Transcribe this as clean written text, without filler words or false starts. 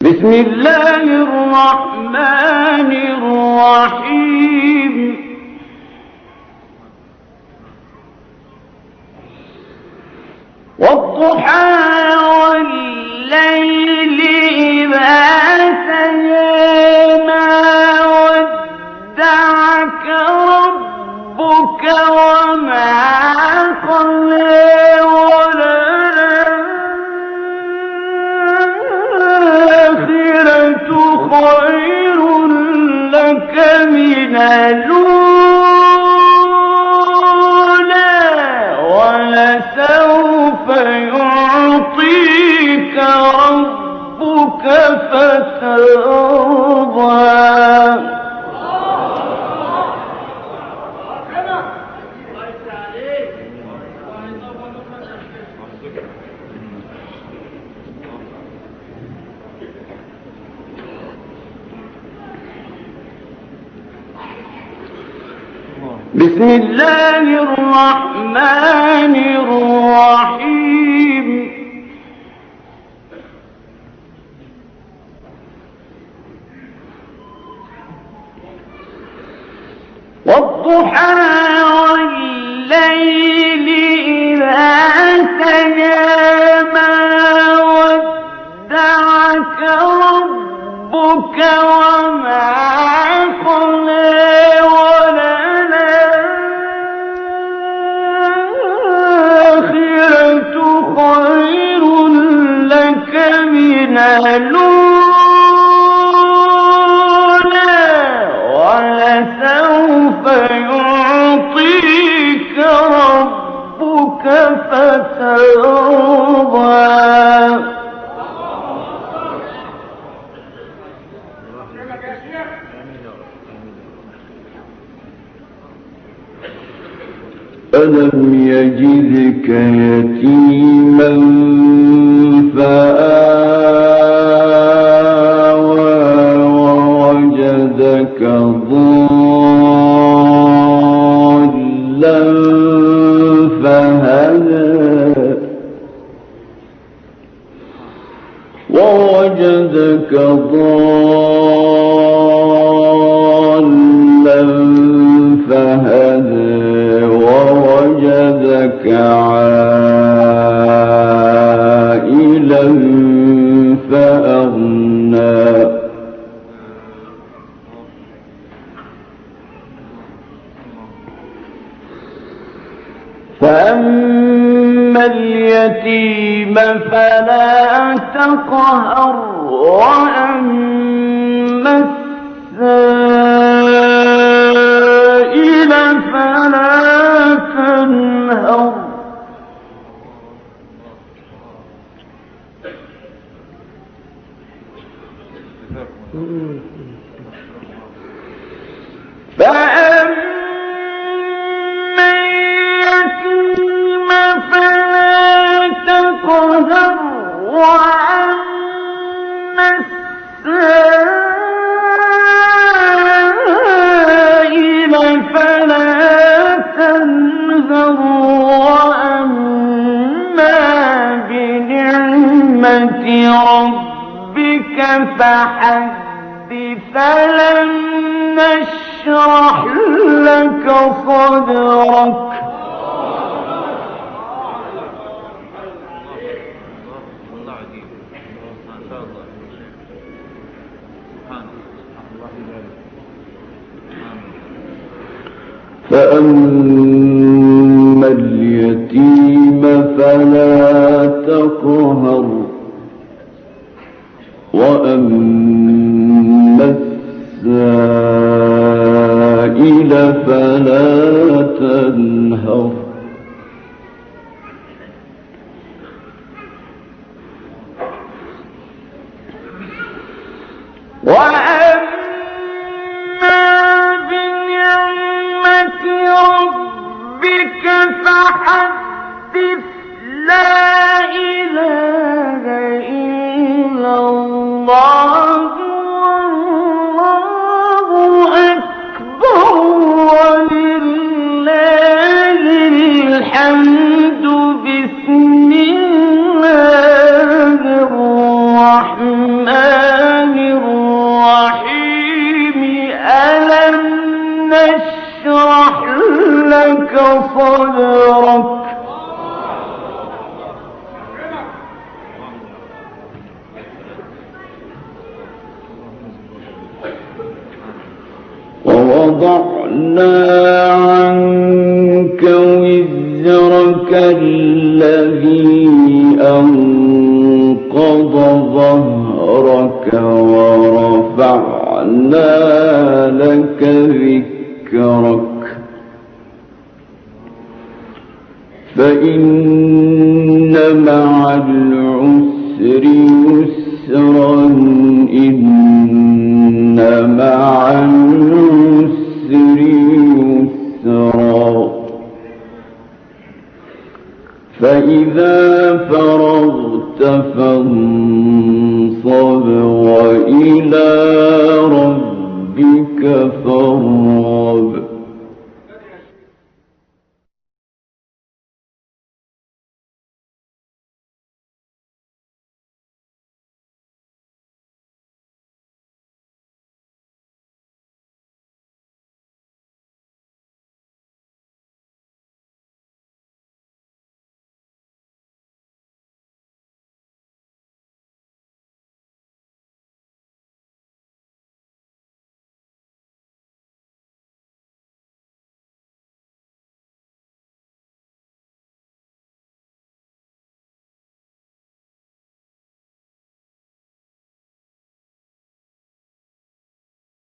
بسم الله الرحمن الرحيم والضحى والليل إذا سجى ما ودعك ربك وما قلى خير لك من الأولى ولسوف يعطيك ربك فترضى بسم الله الرحمن الرحيم والضحى والليل إذا سجى ما ودعك ربك وما قلى خير لك من الأولى ولسوف يعطيك ربك فترضى ألم يجدك يتيما فآوى ووجدك ضالا فهدى ووجدك ضالا فهدى ووجدك عائلا فأغنى فأما اليتيم فلا تقهر وأما السائل فلا تنهر فأما اليتيم فلا تقهر وأما السائل فلا تنهر وأما بنعمة ربك فحدث ألم نشرح لك صدرك فأما اليتيم فلا تقهر وأما السائل فلا تنهر ربك فحدث لا إله إلا الله والله أكبر ولله الحمد بسم الله الرحمن وَوَضَعْنَا عَنكَ وِزْرَكَ الَّذِي أَنقَضَ ظَهْرَكَ وَرَفَعْنَا لَكَ ذِكْرَكَ فَإِنَّ مَعَ الْعُسْرِ يُسْرًا إِنَّ مَعَ الْعُسْرِ يُسْرًا فَإِذَا فَرَغْتَ فَانصَبْ وَإِلَى رَبِّكَ فَارْغَب